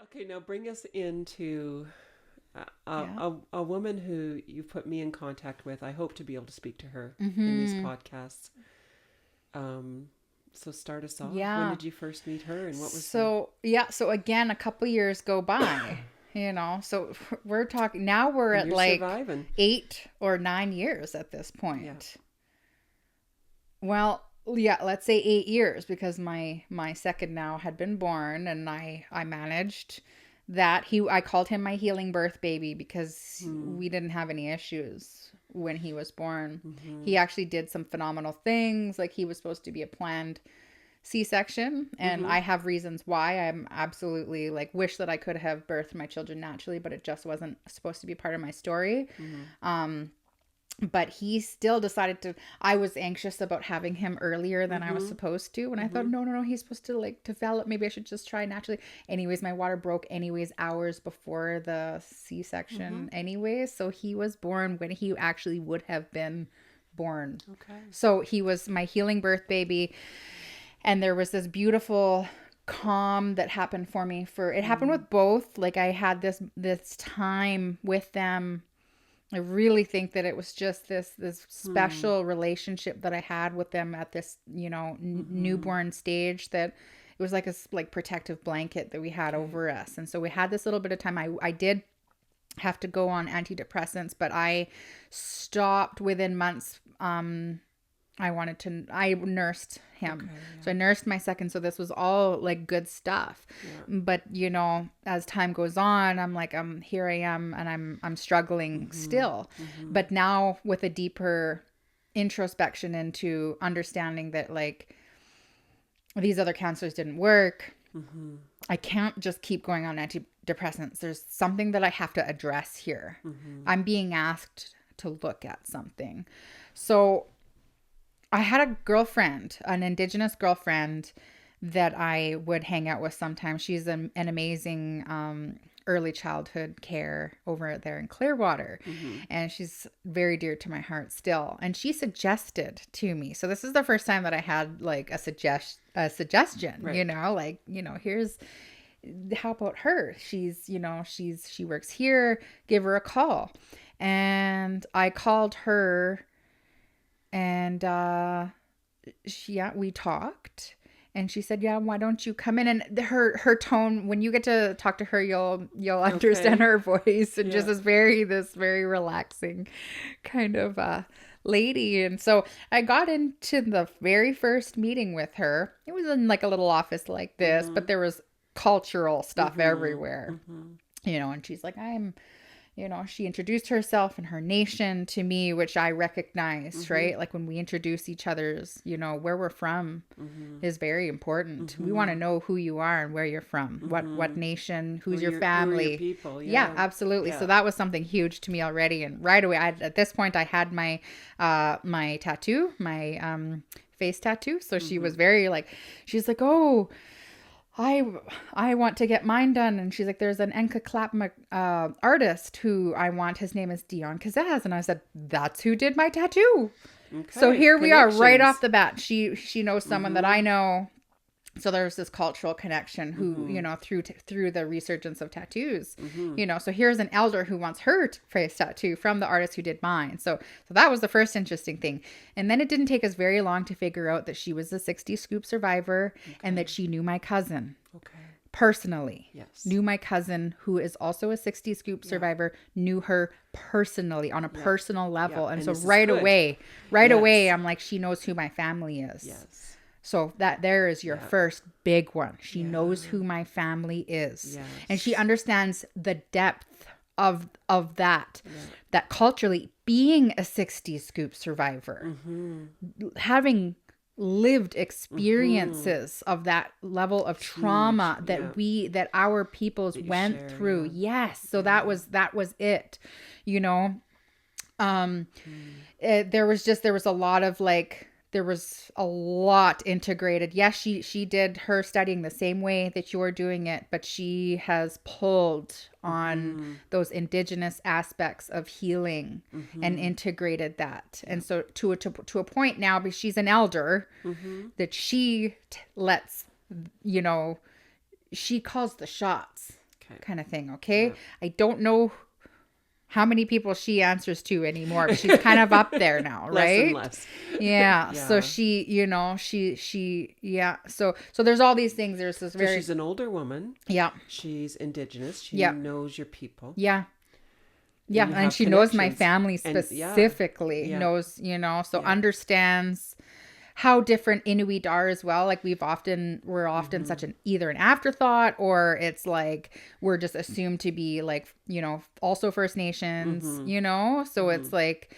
Okay, now bring us into Yeah. a woman who you've put me in contact with. I hope to be able to speak to her in these Mm-hmm. podcasts. Um, so start us off. When Yeah. did you first meet her, and what was the? So, yeah. So again, a couple years go by, so we're talking now we're And at you're like surviving. 8 or 9 years at this Yeah. point. Well, yeah, let's say 8 years because my second now had been born and I managed that. I called him my healing birth baby because Hmm. we didn't have any issues when he was born. Mm-hmm. He actually did some phenomenal things. Like he was supposed to be a planned C-section, and Mm-hmm. I have reasons why. I'm absolutely like wish that I could have birthed my children naturally, but it just wasn't supposed to be part of my story. Mm-hmm. Um but he still decided to. I was anxious about having him earlier than I was Mm-hmm. supposed to, and I thought Mm-hmm. no, he's supposed to like develop. Maybe I should just try naturally. Anyways, my water broke anyways hours before the Mm-hmm. C-section anyways, so he was born when he actually would have been born. Okay. So he was my healing birth baby, and there was this beautiful calm that happened for me. For it happened Mm. with both. Like I had this time with them. I really think that it was just this Hmm. special relationship that I had with them at this, Mm-hmm. newborn stage, that it was like a like protective blanket that we had Okay. over us. And so we had this little bit of time. I did have to go on antidepressants, but I stopped within months. I nursed him. Okay. So Yeah. I nursed my second. So this was all like good stuff. Yeah. But, as time goes on, I'm like, here I am and I'm struggling Mm-hmm. still. Mm-hmm. But now with a deeper introspection into understanding that like these other counselors didn't work. Mm-hmm. I can't just keep going on antidepressants. There's something that I have to address here. Mm-hmm. I'm being asked to look at something. So I had a girlfriend, an Indigenous girlfriend that I would hang out with sometimes. She's an amazing early childhood care over there in Clearwater. Mm-hmm. And she's very dear to my heart still. And she suggested to me. So this is the first time that I had like a suggestion, Right. here's how about her? She works here, give her a call. And I called her, and we talked, and she said, yeah, why don't you come in? And her tone, when you get to talk to her, you'll understand Okay. her voice, and just Yeah. this very relaxing kind of lady. And so I got into the very first meeting with her. It was in like a little office like this, Mm-hmm. but there was cultural stuff Mm-hmm. everywhere. Mm-hmm. And she's like, she introduced herself and her nation to me, which I recognized, Mm-hmm. right? Like when we introduce each other's, where we're from Mm-hmm. is very important. We want Mm-hmm. to know who you are and where you're from, what Mm-hmm. nation, Who who's are your your family. people? Yeah, Yeah. absolutely. So Yeah. that was something huge to me already. And right away, at this point, I had my tattoo, my face tattoo. So she Mm-hmm. was very like, she's like, oh, I want to get mine done. And she's like, there's an Enka artist who I want. His name is Dion Kazaz. And I said, that's who did my tattoo. So Okay. here we are right off Connections. the bat. She knows someone that Mm-hmm. I know. So there's this cultural connection who, Mm-hmm. through the resurgence of tattoos, Mm-hmm. so here's an elder who wants her face tattoo from the artist who did mine. So that was the first interesting thing. And then it didn't take us very long to figure out that she was a 60 scoop survivor, and Okay. that she knew my cousin Okay. personally. Yes. Knew my cousin, who is also a 60 scoop Yeah. survivor, knew her personally on a Yeah. personal Yeah. level. And And so this is good. right away, Yes. I'm like, she knows who my family is. Yes. So that there is your Yeah. first big one. She Yeah. knows who my family is. And she Yes. understands the depth of that. Yeah. That culturally, being a 60 scoop survivor, Mm-hmm. having lived Mm-hmm. experiences of that level of Huge. trauma Yeah. that our peoples That you went share. through. Yeah. Yes. So Yeah. that was it. you know um Mm. there was a lot of like, there was a lot integrated. Yes, she did her studying the same way that you're doing it, but she has pulled on Mm-hmm. those Indigenous aspects of healing Mm-hmm. and integrated that. And so to a point now, because she's an elder, Mm-hmm. that she lets, she calls the shots. kind of thing. Okay. Yeah. I don't know how many people she answers to anymore, but she's kind of up there now, Less right? and less. Yeah. Yeah. So she, yeah. So there's all these things. There's this So very, she's an older woman. yeah. She's Indigenous. She Yeah. knows your people. Yeah. Yeah. You And have she knows my connections. family And- specifically, Yeah. knows, so Yeah. understands how different Inuit are as well. Like we're often such either an afterthought, or it's like we're just assumed to be like, also First Nations, so it's like,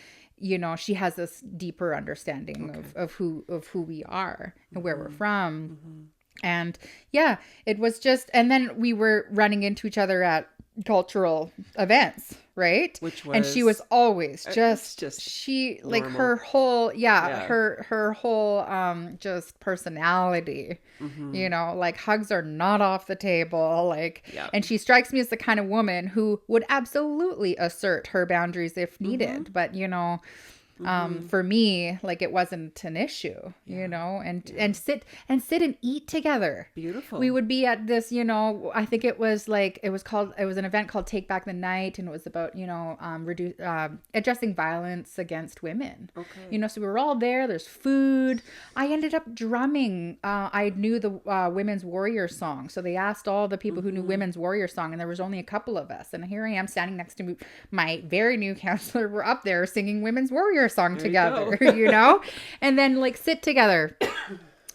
she has this deeper understanding of who we are and where we're from. And yeah, it was just, and then we were running into each other at cultural events, right? Which was, and she was always just normal. like her whole her whole just personality, like hugs are not off the table, like, and she strikes me as the kind of woman who would absolutely assert her boundaries if needed, but for me, like, it wasn't an issue, and sit and eat together. Beautiful. We would be at this, I think it was an event called Take Back the Night, and it was about, addressing violence against women. Okay. So we were all there. There's food. I ended up drumming. I knew the Women's Warrior song. So they asked all the people who knew Women's Warrior song, and there was only a couple of us. And here I am standing next to my very new counselor. We're up there singing Women's Warrior song There together, and then like sit together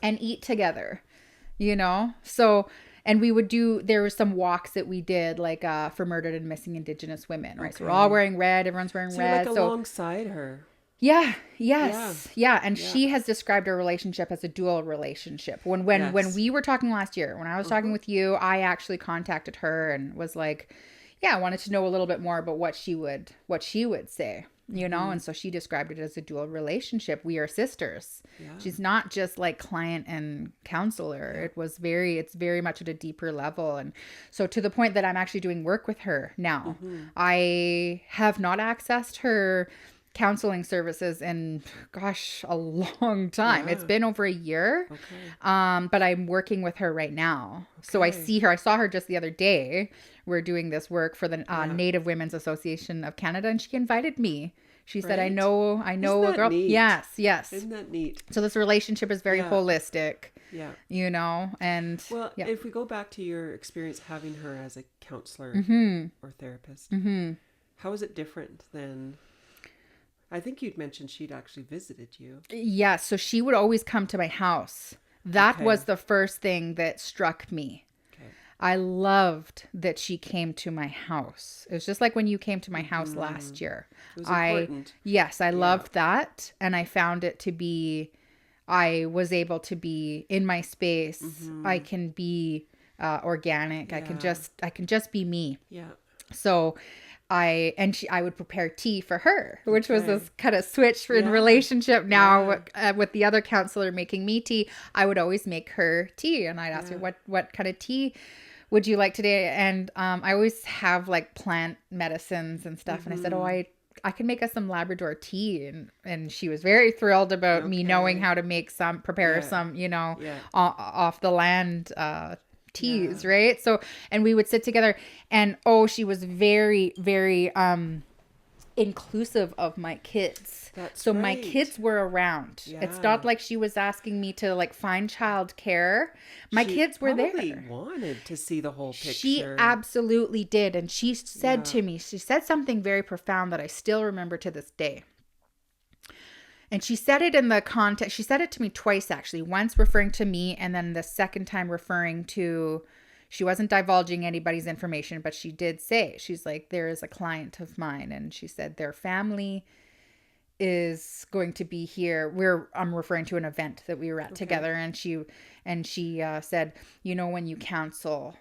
and eat together, so, and we would there were some walks that we did, like for murdered and missing Indigenous women, right? So we're all wearing red, everyone's wearing red, like alongside her. Yeah. And she has described our relationship as a dual relationship. When we were talking last year, when I was talking with you, I actually contacted her and was like, I wanted to know a little bit more about what she would say, and so she described it as a dual relationship. We are sisters. Yeah. She's not just like client and counselor. Yeah. It's very much at a deeper level. And so to the point that I'm actually doing work with her now. I have not accessed her counseling services in a long time. It's been over a year. But I'm working with her right now. So I saw her just the other day. We're doing this work for the Native Women's Association of Canada, and she invited me. She said, I know a girl. Neat? Yes. Isn't that neat? So this relationship is very holistic. Yeah. And if we go back to your experience having her as a counselor or therapist, how is it different than, I think you'd mentioned she'd actually visited you. Yeah. So she would always come to my house. That was the first thing that struck me. I loved that she came to my house. It was just like when you came to my house last year. It was important. I loved that. And I found it to be, I was able to be in my space. I can be organic. I can just be me. Yeah. So I would prepare tea for her, which was this kind of switch in relationship now with the other counselor making me tea. I would always make her tea, and I'd ask her, what kind of tea would you like today? And I always have like plant medicines and stuff. And I said, I can make us some Labrador tea. And she was very thrilled about me knowing how to make prepare some, off the land teas, right? So, and we would sit together, and she was very, very inclusive of my kids. That's my kids were around. It's not like she was asking me to like find child care. My kids were there. She wanted to see the whole picture. She absolutely did. And she said to me, she said something very profound that I still remember to this day. And she said it in the context, she said it to me twice, actually. Once referring to me, and then the second time referring to, she wasn't divulging anybody's information, but she did say, she's like, there is a client of mine. And she said their family is going to be here. I'm referring to an event that we were at together. And she said, when you counsel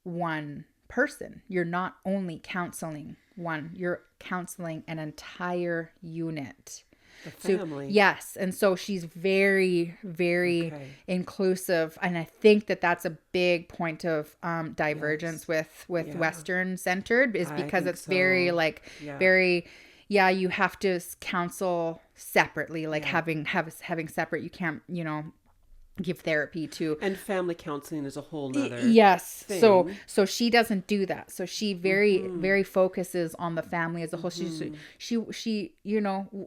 one person, you're not only counseling one, you're counseling an entire unit. The family. So, yes. And so she's very, very inclusive. And I think that that's a big point of divergence with Western centered, is because it's very very, you have to counsel separately, like having separate, you can't, give therapy to. And family counseling is a whole nother Yes. thing. So she doesn't do that. So she very focuses on the family as a whole. She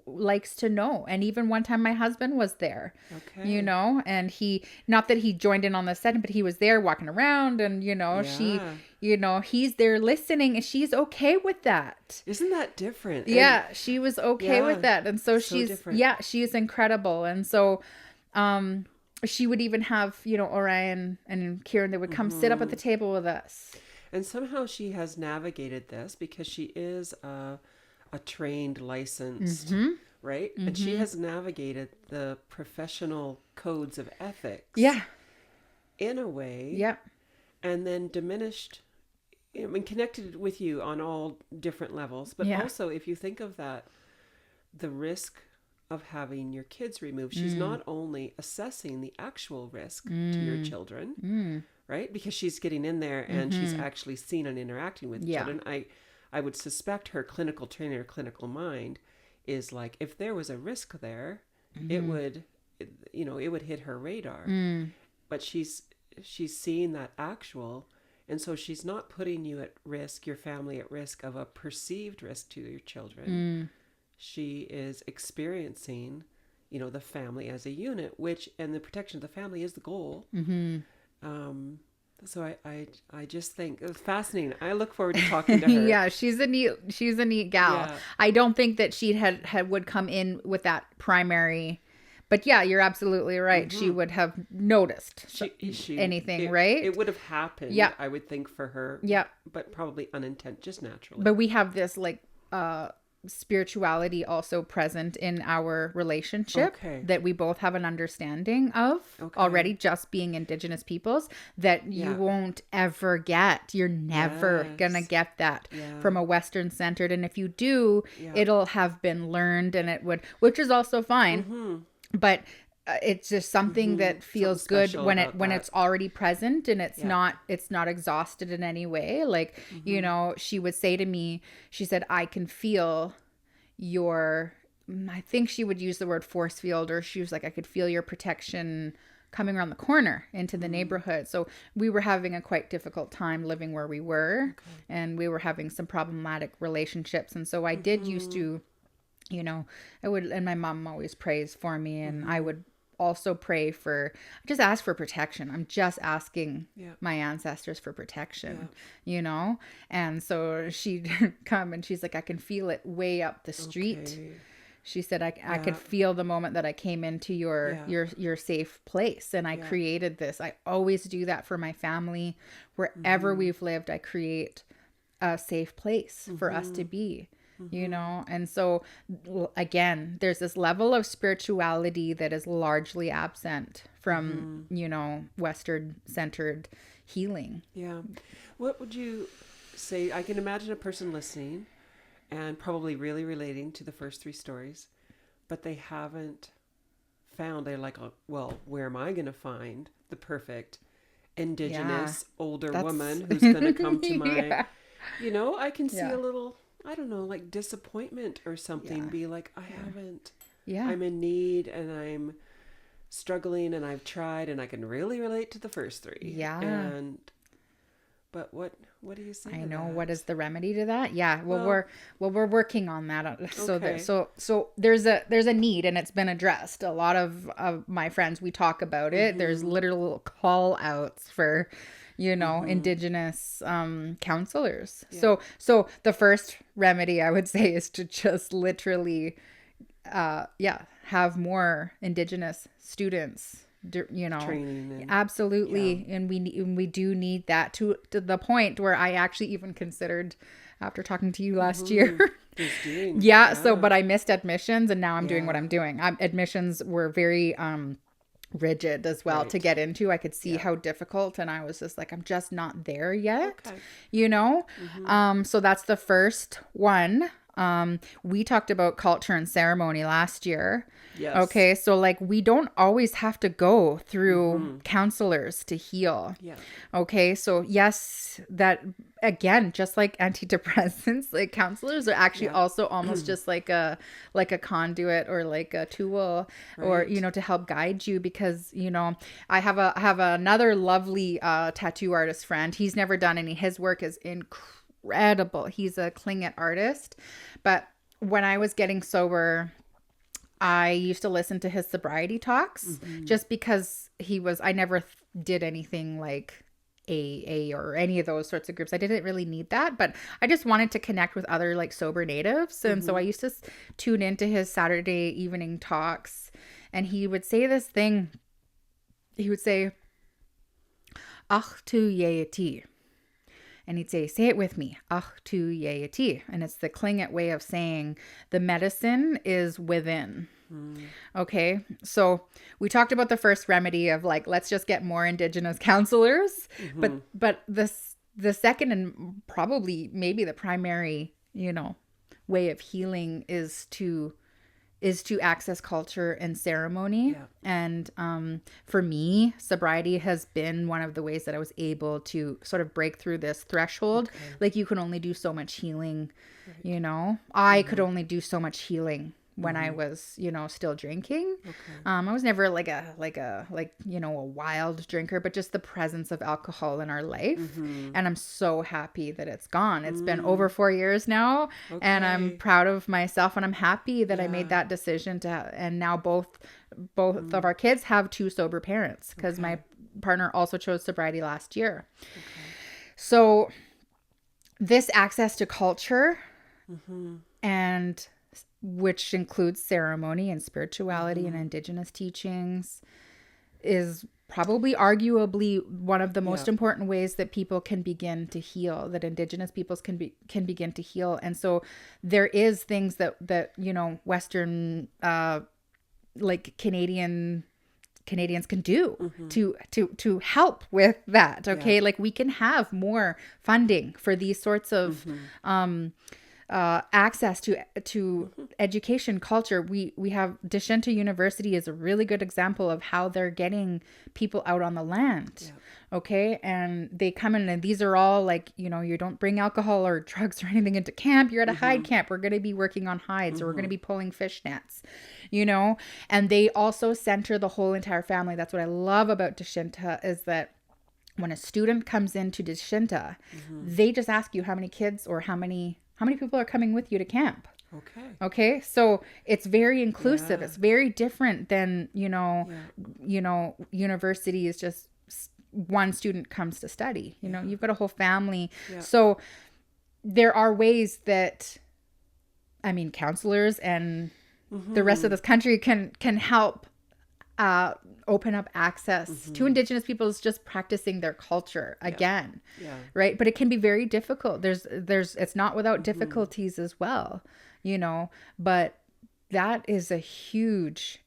likes to know. And even one time my husband was there. Okay. And he, not that he joined in on the setting, but he was there walking around, and she, he's there listening, and she's okay with that. Isn't that different? Yeah, she was okay with that. And so she's different. she is incredible. And so she would even have, Orion and Kieran, they would come sit up at the table with us. And somehow she has navigated this because she is a trained, licensed, right? And she has navigated the professional codes of ethics. Yeah. In a way. Yeah. And then diminished, connected with you on all different levels. But also, if you think of that, the risk of having your kids removed, she's not only assessing the actual risk to your children, right? Because she's getting in there and she's actually seen and interacting with children. I would suspect her clinical training or clinical mind is like, if there was a risk there, it would hit her radar. But she's seeing that actual, and so she's not putting you at risk, your family at risk of a perceived risk to your children. She is experiencing, the family as a unit, and the protection of the family is the goal. So I just think it was fascinating. I look forward to talking to her. Yeah, she's a neat gal. Yeah. I don't think that she would come in with that primary, but yeah, you're absolutely right. She would have noticed anything, right? It would have happened. Yeah, I would think for her. Yeah, but probably unintentional, just naturally. But we have this spirituality also present in our relationship that we both have an understanding of already, just being Indigenous peoples, that you won't ever get. You're never gonna get that from a Western centered, and if you do, it'll have been learned, and it would, which is also fine, but it's just something that feels good when it's already present, and it's not exhausted in any way. Like, she would say to me, she said, I can feel I think she would use the word force field, or she was like, I could feel your protection coming around the corner into the neighborhood. So we were having a quite difficult time living where we were, and we were having some problematic relationships. And so I did used to, I would, and my mom always prays for me, and I would also pray for, I just ask for protection. I'm just asking my ancestors for protection, and so she'd come and she's like, I can feel it way up the street. She said, I could feel the moment that I came into your safe place, and I created this. I always do that for my family. Wherever we've lived, I create a safe place for us to be. And so again, there's this level of spirituality that is largely absent from Western centered healing. What would you say? I can imagine a person listening and probably really relating to the first three stories, but they haven't found, they're like, well, where am I going to find the perfect Indigenous older woman who's going to come to my I can see a little, I don't know, like disappointment or something, be like, I haven't, I'm in need and I'm struggling and I've tried, and I can really relate to the first three. But what do you say? I know, what is the remedy to that? We're working on that. So there's a need, and it's been addressed. A lot of my friends, we talk about it. There's literal call outs for Indigenous counselors. So the first remedy I would say is to just literally have more Indigenous students, training absolutely. And we do need that to the point where I actually even considered, after talking to you last year, so, but I missed admissions, and now I'm doing what I'm doing. Admissions were very rigid as well to get into. I could see how difficult, and I was just like, I'm just not there yet, so that's the first one. We talked about culture and ceremony last year. Yes. Okay. So like, we don't always have to go through counselors to heal. Yeah. Okay. So yes, that again, just like antidepressants, like counselors are actually also almost just like a conduit or like a tool or, you know, to help guide you, because, you know, I have another lovely tattoo artist friend. He's never done any. His work is incredible. He's a Klingit artist. But when I was getting sober, I used to listen to his sobriety talks just because I never did anything like AA or any of those sorts of groups. I didn't really need that, but I just wanted to connect with other like sober natives. And so I used to tune into his Saturday evening talks, and he would say this thing. He would say, "H.E.A.L." And he'd say it with me, H.E.A.L. And it's the Klingit way of saying the medicine is within. Okay. So we talked about the first remedy of like, let's just get more Indigenous counselors. But the second and probably maybe the primary, you know, way of healing is to access culture and ceremony. Yeah. And for me, sobriety has been one of the ways that I was able to sort of break through this threshold. Okay. Like, you can only do so much healing, you know. I could only do so much healing when I was, you know, still drinking. Okay. I was never like you know, a wild drinker, but just the presence of alcohol in our life. And I'm so happy that it's gone. It's been over 4 years now, and I'm proud of myself, and I'm happy that I made that decision and now both of our kids have 2 sober parents, because my partner also chose sobriety last year. So this access to culture and which includes ceremony and spirituality and Indigenous teachings, is probably arguably one of the most important ways that people can begin to heal, that Indigenous peoples can begin to heal. And so there is things that you know, Western like Canadians can do to help with that. Okay. Like, we can have more funding for these sorts of access to education, culture. We have H.E.A.L University is a really good example of how they're getting people out on the land. Okay. And they come in, and these are all like, you know, you don't bring alcohol or drugs or anything into camp. You're at a hide camp. We're going to be working on hides, or we're going to be pulling fish nets, you know. And they also center the whole entire family. That's what I love about H.E.A.L, is that when a student comes into H.E.A.L, they just ask you how many kids or how many people are coming with you to camp. Okay. So it's very inclusive. It's very different than, you know, university is just one student comes to study, you know, you've got a whole family. So there are ways that, I mean, counselors and the rest of this country can help open up access to Indigenous peoples just practicing their culture again. Right. But it can be very difficult. It's not without difficulties as well, you know, but that is a huge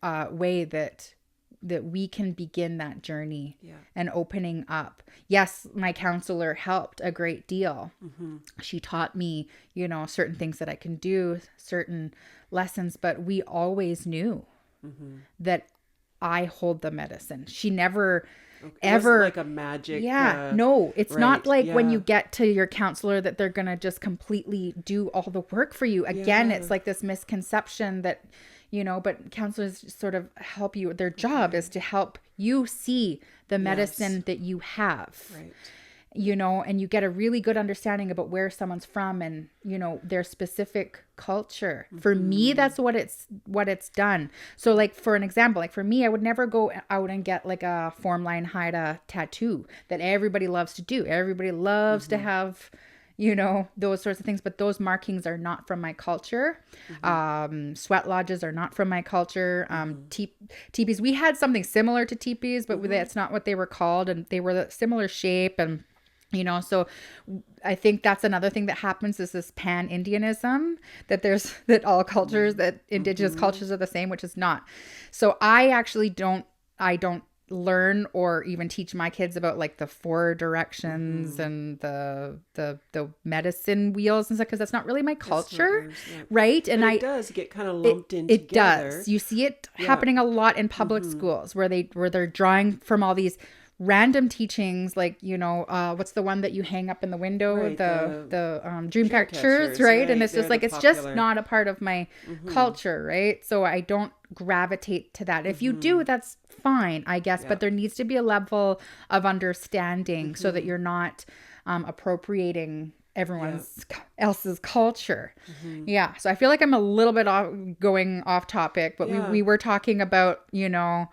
way that we can begin that journey and opening up. Yes, my counselor helped a great deal. She taught me, you know, certain things that I can do, certain lessons, but we always knew that I hold the medicine. She never ever like a magic. No, it's not like when you get to your counselor that they're going to just completely do all the work for you. Again, it's like this misconception that, you know, but counselors sort of help you. Their job is to help you see the medicine that you have. You know, and you get a really good understanding about where someone's from and, you know, their specific culture. For me, that's what it's done. So like, for an example, like for me, I would never go out and get like a formline Haida tattoo that everybody loves to do. Everybody loves to have, you know, those sorts of things, but those markings are not from my culture. Sweat lodges are not from my culture. Teepees, we had something similar to teepees, but that's not what they were called, and they were the similar shape, and you know, so I think that's another thing that happens is this pan-Indianism, that all cultures, that Indigenous cultures are the same, which is not. So I actually don't learn or even teach my kids about like the 4 directions and the medicine wheels and stuff, because that's not really my culture, right? And it does get kind of lumped in together. It does. You see it happening a lot in public schools where they're drawing from all these random teachings, like, you know, what's the one that you hang up in the window, right, the dream catchers, right? And it's just like, it's just not a part of my culture, right? So I don't gravitate to that. If you do, that's fine, I guess, but there needs to be a level of understanding so that you're not appropriating everyone else's culture. Yeah. So I feel like I'm a little bit going off topic, but we were talking about, you know.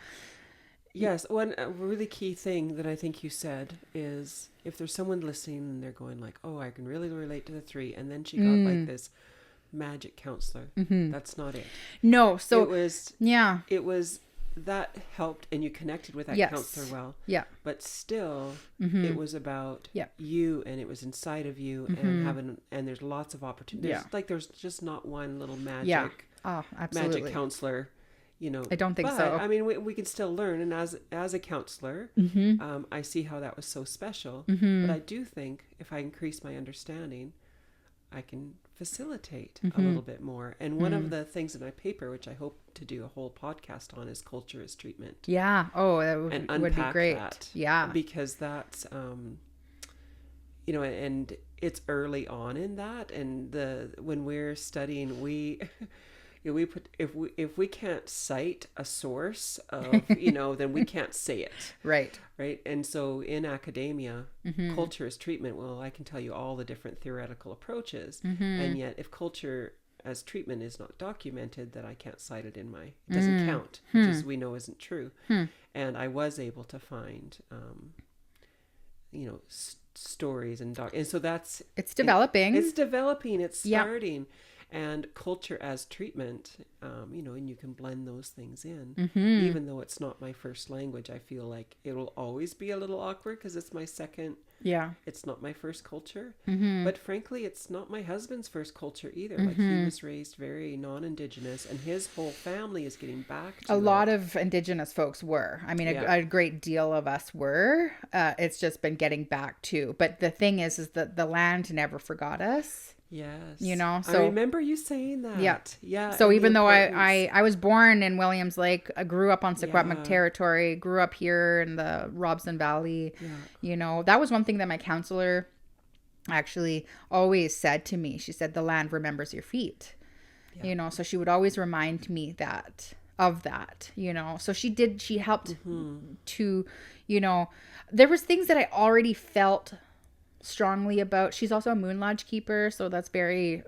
Yes. One really key thing that I think you said is, if there's someone listening and they're going like, oh, I can really relate to the 3. And then she got like this magic counselor. That's not it. No. So it was that helped, and you connected with that counselor well. Yeah. But still, it was about you, and it was inside of you, and there's lots of opportunities. Like there's just not one little magic, magic counselor. You know, I don't think so. I mean, we can still learn, and as a counselor, I see how that was so special. But I do think if I increase my understanding, I can facilitate a little bit more. And one of the things in my paper, which I hope to do a whole podcast on, is culture as treatment. Yeah. Oh, that would be great. That, yeah. Because that's, you know, and it's early on in that, and when we're studying, we put, if we can't cite a source of, you know, then we can't say it. Right. And so in academia, culture as treatment, well, I can tell you all the different theoretical approaches. And yet if culture as treatment is not documented, that I can't cite it it doesn't count, which is, we know isn't true. And I was able to find, you know, stories and so it's developing. It's developing. It's starting. And culture as treatment, you know, and you can blend those things in. Even though it's not my first language, I feel like it will always be a little awkward because it's my second. Yeah. It's not my first culture. But frankly, it's not my husband's first culture either. Like, he was raised very non-Indigenous, and his whole family is getting back to a lot of Indigenous folks were. I mean, a great deal of us were. It's just been getting back to. But the thing is that the land never forgot us. Yes. You know, so I remember you saying that. Yeah. Yeah. So even though I was born in Williams Lake, I grew up on Secwepemc territory, grew up here in the Robson Valley, you know, that was one thing that my counselor actually always said to me. She said, the land remembers your feet, you know, so she would always remind me of that, you know, so she helped to, you know, there was things that I already felt strongly about. She's also a moon lodge keeper, so that's very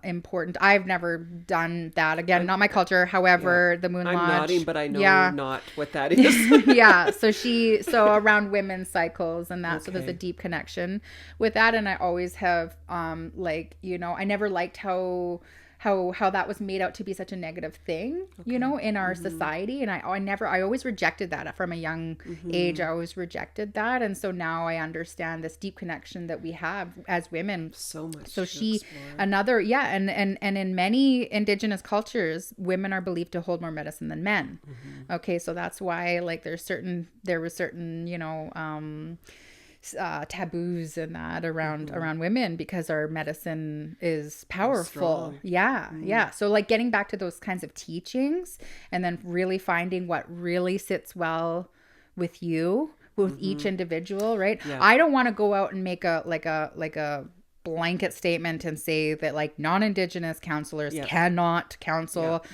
important. I've never done that. Again, not my culture. However, the moon lodge. I'm nodding, but I know not what that is. Yeah. So around women's cycles and that. Okay. So there's a deep connection with that. And I always have, like, you know, I never liked how that was made out to be such a negative thing, you know, in our society. And I always rejected that from a young age. I always rejected that. And so now I understand this deep connection that we have as women. So much. So and in many Indigenous cultures, women are believed to hold more medicine than men. Okay. So that's why, like, there was certain, you know, taboos and that around women, because our medicine is powerful. Yeah. So like getting back to those kinds of teachings and then really finding what really sits well with you, with each individual, right? Yeah. I don't want to go out and make a blanket statement and say that like non-Indigenous counselors cannot counsel. Yeah.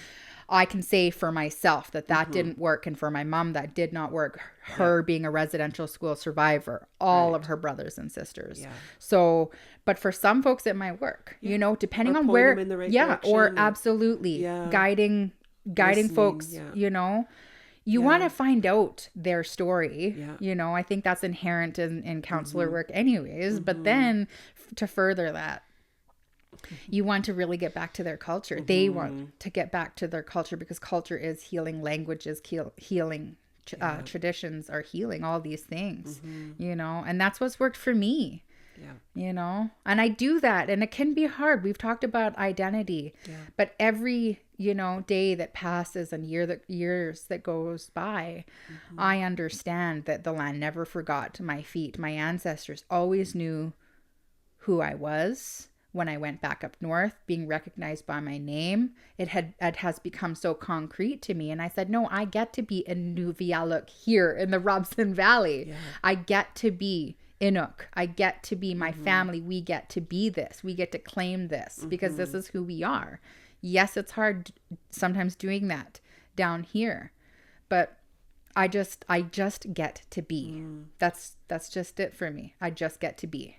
I can say for myself that didn't work, and for my mom that did not work. Her being a residential school survivor, all of her brothers and sisters. Yeah. So, but for some folks it might work, you know, depending on where, them in the right direction, or absolutely guiding folks, you know. You want to find out their story, you know. I think that's inherent in counselor work anyways, but then to further that, you want to really get back to their culture. They want to get back to their culture, because culture is healing, languages healing, traditions are healing, all these things, you know, and that's what's worked for me. you know, and I do that, and it can be hard. We've talked about identity, but every, you know, day that passes and years that goes by, I understand that the land never forgot my feet. My ancestors always knew who I was. When I went back up north, being recognized by my name, it has become so concrete to me. And I said, no, I get to be in Nunavut here in the Robson Valley. Yeah. I get to be Inuk. I get to be my family. We get to be this. We get to claim this because this is who we are. Yes, it's hard sometimes doing that down here, but I just get to be. That's just it for me. I just get to be.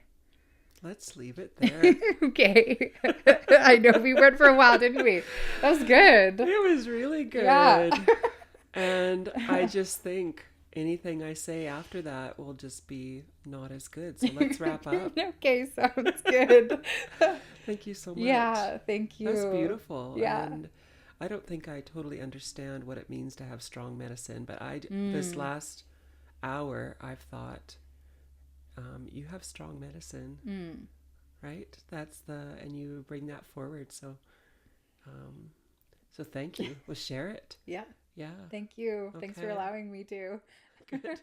Let's leave it there. Okay. I know we went for a while, didn't we? That was good. It was really good. Yeah. And I just think anything I say after that will just be not as good. So let's wrap up. Okay, sounds good. Thank you so much. Yeah, thank you. That's beautiful. Yeah. And I don't think I totally understand what it means to have strong medicine, but this last hour I've thought, you have strong medicine, right? And you bring that forward. So thank you. We'll share it. Yeah. Yeah. Thank you. Okay. Thanks for allowing me to. Good. Well,